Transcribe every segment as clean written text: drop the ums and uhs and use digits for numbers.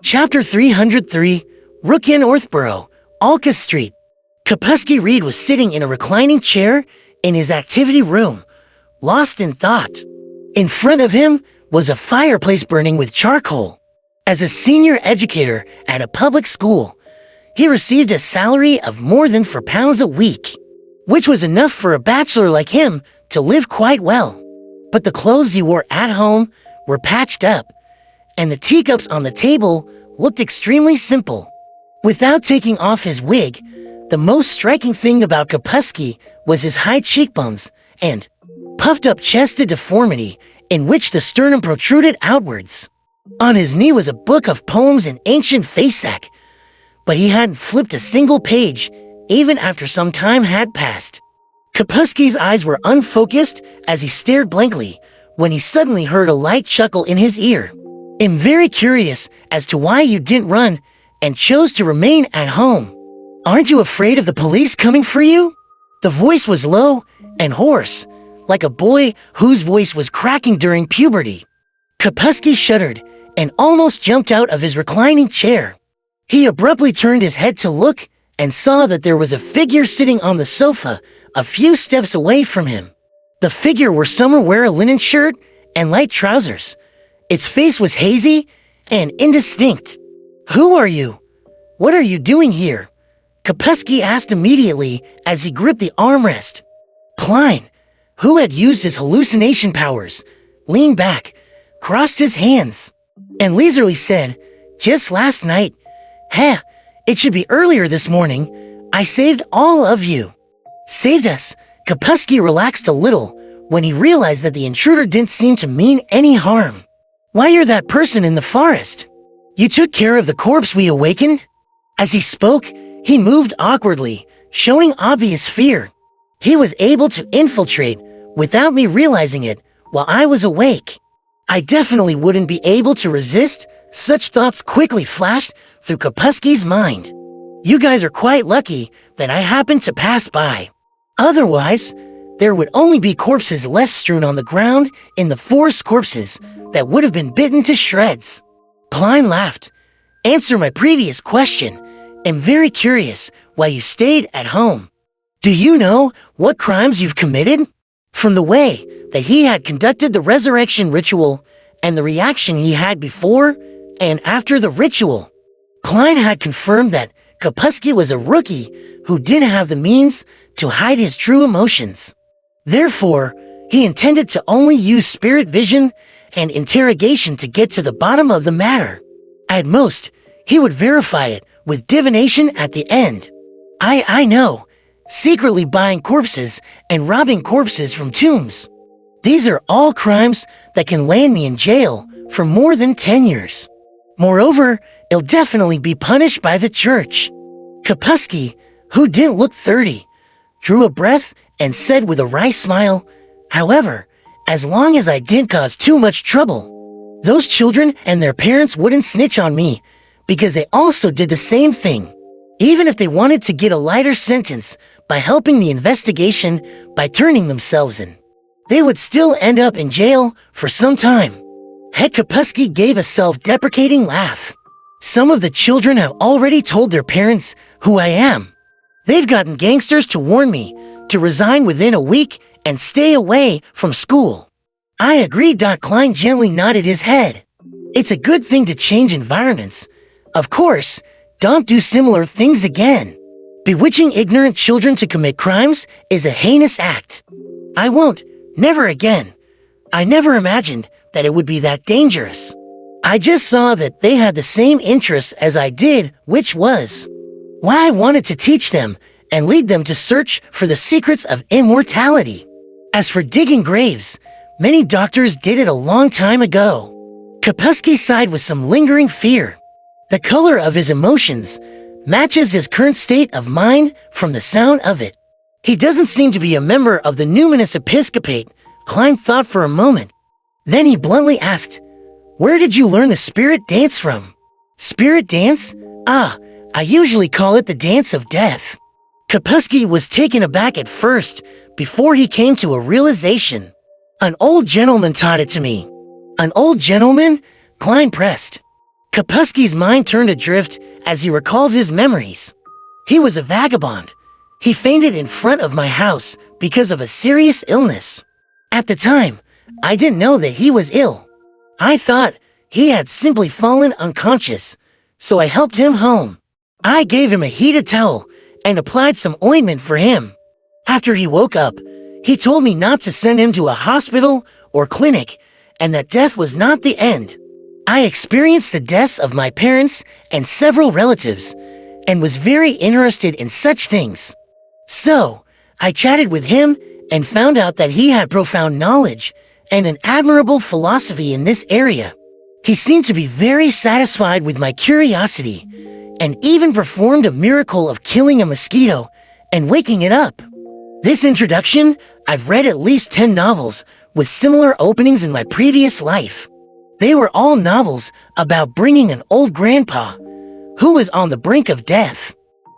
Chapter 303, Rookin Northborough, Alka Street. Kapusky Reed was sitting in a reclining chair in his activity room, lost in thought. In front of him was a fireplace burning with charcoal. As a senior educator at a public school, he received a salary of more than £4 a week, which was enough for a bachelor like him to live quite well. But the clothes he wore at home were patched up, and the teacups on the table looked extremely simple. Without taking off his wig, the most striking thing about Kapusky was his high cheekbones and puffed-up chested deformity in which the sternum protruded outwards. On his knee was a book of poems in ancient Fasak, but he hadn't flipped a single page, even after some time had passed. Kapusky's eyes were unfocused as he stared blankly when he suddenly heard a light chuckle in his ear. "I'm very curious as to why you didn't run and chose to remain at home. Aren't you afraid of the police coming for you?" The voice was low and hoarse, like a boy whose voice was cracking during puberty. Kapusky shuddered and almost jumped out of his reclining chair. He abruptly turned his head to look and saw that there was a figure sitting on the sofa a few steps away from him. The figure wore summer-wear a linen shirt and light trousers. Its face was hazy and indistinct. "Who are you? What are you doing here?" Kapusky asked immediately as he gripped the armrest. Klein, who had used his hallucination powers, leaned back, crossed his hands, and leisurely said, "Just last night. Heh, it should be earlier this morning. I saved all of you." "Saved us?" Kapusky relaxed a little when he realized that the intruder didn't seem to mean any harm. "Why, you're that person in the forest. You took care of the corpse we awakened?" As he spoke, he moved awkwardly, showing obvious fear. "He was able to infiltrate without me realizing it while I was awake. I definitely wouldn't be able to resist." Such thoughts quickly flashed through Kapusky's mind. "You guys are quite lucky that I happened to pass by. Otherwise, there would only be corpses left strewn on the ground in the forest, corpses that would have been bitten to shreds." Klein laughed. "Answer my previous question. I'm very curious why you stayed at home. Do you know what crimes you've committed?" From the way that he had conducted the resurrection ritual and the reaction he had before and after the ritual, Klein had confirmed that Kapusky was a rookie who didn't have the means to hide his true emotions. Therefore, he intended to only use spirit vision and interrogation to get to the bottom of the matter. At most, he would verify it with divination at the end. I know. Secretly buying corpses and robbing corpses from tombs. These are all crimes that can land me in jail for more than 10 years. Moreover, I'll definitely be punished by the church." Kapusky, who didn't look 30, drew a breath and said with a wry smile, "However, as long as I didn't cause too much trouble, those children and their parents wouldn't snitch on me because they also did the same thing. Even if they wanted to get a lighter sentence by helping the investigation by turning themselves in, they would still end up in jail for some time." Kapusky gave a self-deprecating laugh. "Some of the children have already told their parents who I am. They've gotten gangsters to warn me to resign within a week and stay away from school." "I agree." Klein gently nodded his head. "It's a good thing to change environments. Of course, don't do similar things again. Bewitching ignorant children to commit crimes is a heinous act. I won't. Never again. I never imagined that it would be that dangerous. I just saw that they had the same interests as I did, which was why I wanted to teach them and lead them to search for the secrets of immortality. As for digging graves, many doctors did it a long time ago." Kapusky sighed with some lingering fear. The color of his emotions matches his current state of mind from the sound of it. "He doesn't seem to be a member of the numinous episcopate." Klein thought for a moment. Then he bluntly asked, "Where did you learn the spirit dance from?" "Spirit dance? I usually call it the dance of death." Kapusky was taken aback at first before he came to a realization. "An old gentleman taught it to me." "An old gentleman?" Klein pressed. Kapusky's mind turned adrift as he recalled his memories. He was a vagabond. He fainted in front of my house because of a serious illness. At the time, I didn't know that he was ill. I thought he had simply fallen unconscious, so I helped him home. I gave him a heated towel and applied some ointment for him. After he woke up, he told me not to send him to a hospital or clinic and that death was not the end. I experienced the deaths of my parents and several relatives and was very interested in such things. So, I chatted with him and found out that he had profound knowledge and an admirable philosophy in this area. He seemed to be very satisfied with my curiosity and even performed a miracle of killing a mosquito and waking it up. This introduction, I've read at least 10 novels with similar openings in my previous life. They were all novels about bringing an old grandpa, who was on the brink of death,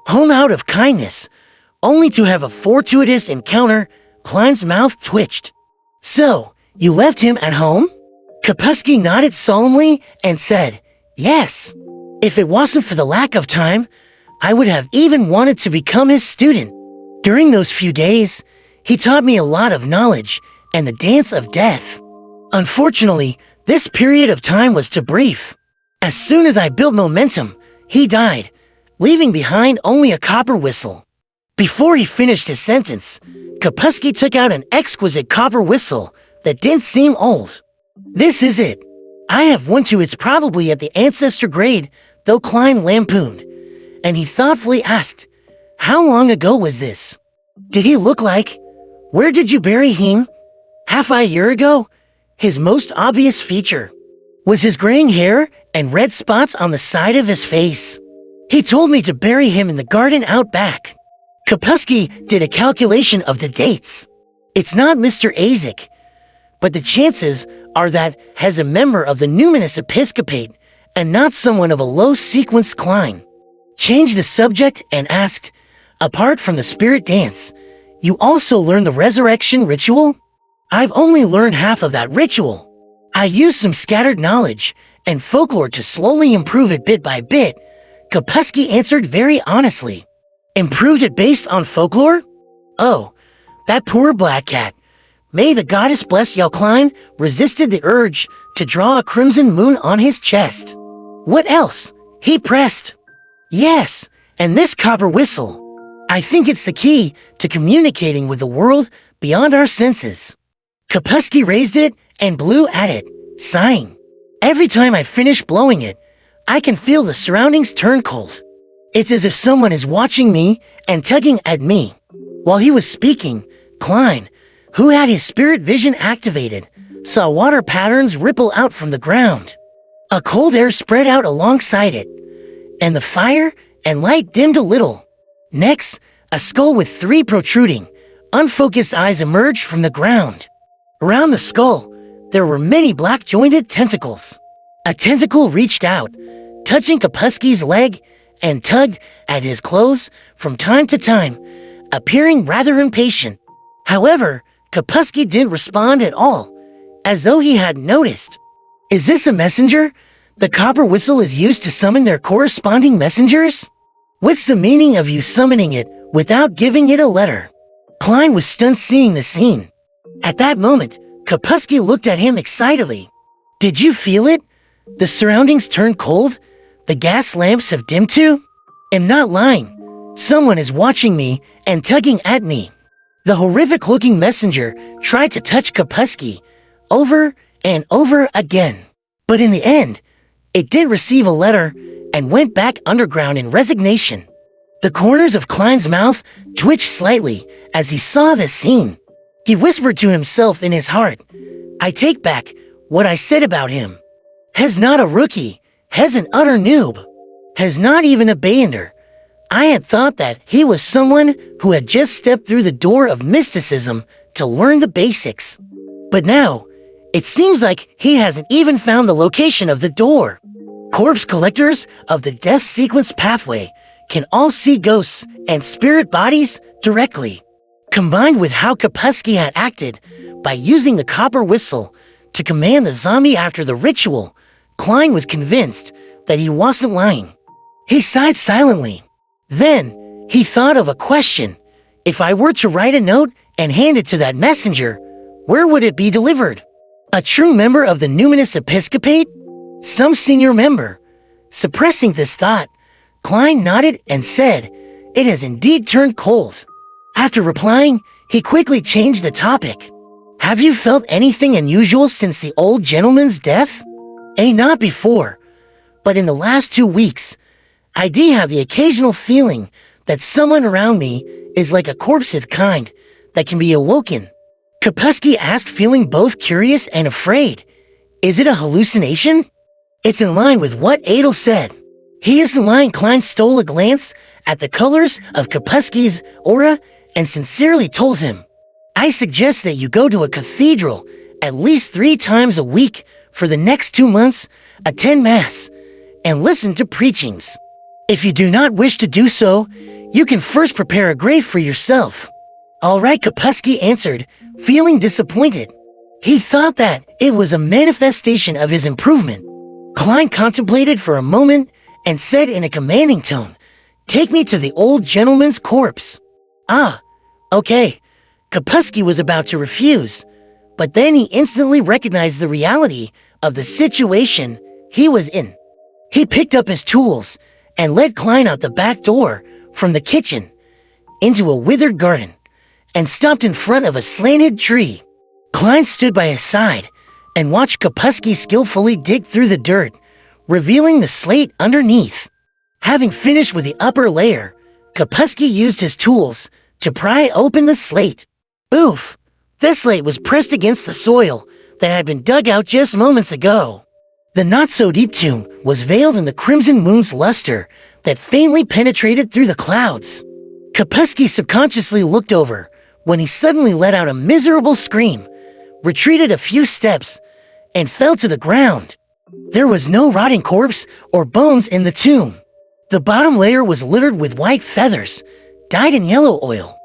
home out of kindness, only to have a fortuitous encounter. Klein's mouth twitched. So, you left him at home? Kapusky nodded solemnly and said, yes. If it wasn't for the lack of time, I would have even wanted to become his student. During those few days, he taught me a lot of knowledge and the dance of death. Unfortunately, this period of time was too brief. As soon as I built momentum, he died, leaving behind only a copper whistle. Before he finished his sentence, Kapusky took out an exquisite copper whistle that didn't seem old. This is it. I have one too. It's probably at the ancestor grade, though Klein lampooned. And he thoughtfully asked, how long ago was this? Did he look like? Where did you bury him? Half a year ago? His most obvious feature was his graying hair and red spots on the side of his face. He told me to bury him in the garden out back. Kapusky did a calculation of the dates. It's not Mr. Isaac, but the chances are that as a member of the numinous episcopate and not someone of a low-sequence Klein. Changed the subject and asked, apart from the spirit dance, you also learned the resurrection ritual? I've only learned half of that ritual. I used some scattered knowledge and folklore to slowly improve it bit by bit. Kapusky answered very honestly. Improved it based on folklore? Oh, that poor black cat. May the goddess bless Yao Klein resisted the urge to draw a crimson moon on his chest. What else? He pressed. Yes, and this copper whistle. I think it's the key to communicating with the world beyond our senses. Kapusky raised it and blew at it, sighing. Every time I finish blowing it, I can feel the surroundings turn cold. It's as if someone is watching me and tugging at me. While he was speaking, Klein, who had his spirit vision activated, saw water patterns ripple out from the ground. A cold air spread out alongside it, and the fire and light dimmed a little. Next, a skull with 3 protruding, unfocused eyes emerged from the ground. Around the skull, there were many black-jointed tentacles. A tentacle reached out, touching Kapusky's leg, and tugged at his clothes from time to time, appearing rather impatient. However, Kapusky didn't respond at all, as though he hadn't noticed. Is this a messenger? The copper whistle is used to summon their corresponding messengers? What's the meaning of you summoning it without giving it a letter? Klein was stunned seeing the scene. At that moment, Kapusky looked at him excitedly. Did you feel it? The surroundings turned cold? The gas lamps have dimmed too? I'm not lying. Someone is watching me and tugging at me. The horrific-looking messenger tried to touch Kapusky over and over again. But in the end, it did receive a letter and went back underground in resignation. The corners of Klein's mouth twitched slightly as he saw this scene. He whispered to himself in his heart, I take back what I said about him. He's not a rookie. He's an utter noob. He's not even a Bayender. I had thought that he was someone who had just stepped through the door of mysticism to learn the basics. But now, it seems like he hasn't even found the location of the door. Corpse collectors of the death sequence pathway can all see ghosts and spirit bodies directly. Combined with how Kapusky had acted by using the copper whistle to command the zombie after the ritual, Klein was convinced that he wasn't lying. He sighed silently. Then, he thought of a question. If I were to write a note and hand it to that messenger, where would it be delivered? A true member of the numinous episcopate? Some senior member? Suppressing this thought, Klein nodded and said, "It has indeed turned cold." After replying, he quickly changed the topic. "Have you felt anything unusual since the old gentleman's death?" Not before, but in the last 2 weeks, I do have the occasional feeling that someone around me is like a corpseth kind that can be awoken. Kapusky asked, feeling both curious and afraid. Is it a hallucination? It's in line with what Adel said. He isn't lying. Klein stole a glance at the colors of Kapusky's aura and sincerely told him, "I suggest that you go to a cathedral at least 3 times a week for the next 2 months, attend Mass, and listen to preachings. If you do not wish to do so, you can first prepare a grave for yourself." "All right," Kapusky answered, feeling disappointed. He thought that it was a manifestation of his improvement. Klein contemplated for a moment and said in a commanding tone, "Take me to the old gentleman's corpse." "Ah, okay." Kapusky was about to refuse, but then he instantly recognized the reality of the situation he was in. He picked up his tools and led Klein out the back door from the kitchen into a withered garden and stopped in front of a slanted tree. Klein stood by his side and watched Kapusky skillfully dig through the dirt, revealing the slate underneath. Having finished with the upper layer, Kapusky used his tools to pry open the slate. Oof! The slate was pressed against the soil that had been dug out just moments ago. The not-so-deep tomb was veiled in the crimson moon's luster that faintly penetrated through the clouds. Kapusky subconsciously looked over when he suddenly let out a miserable scream, retreated a few steps, and fell to the ground. There was no rotting corpse or bones in the tomb. The bottom layer was littered with white feathers, dyed in yellow oil.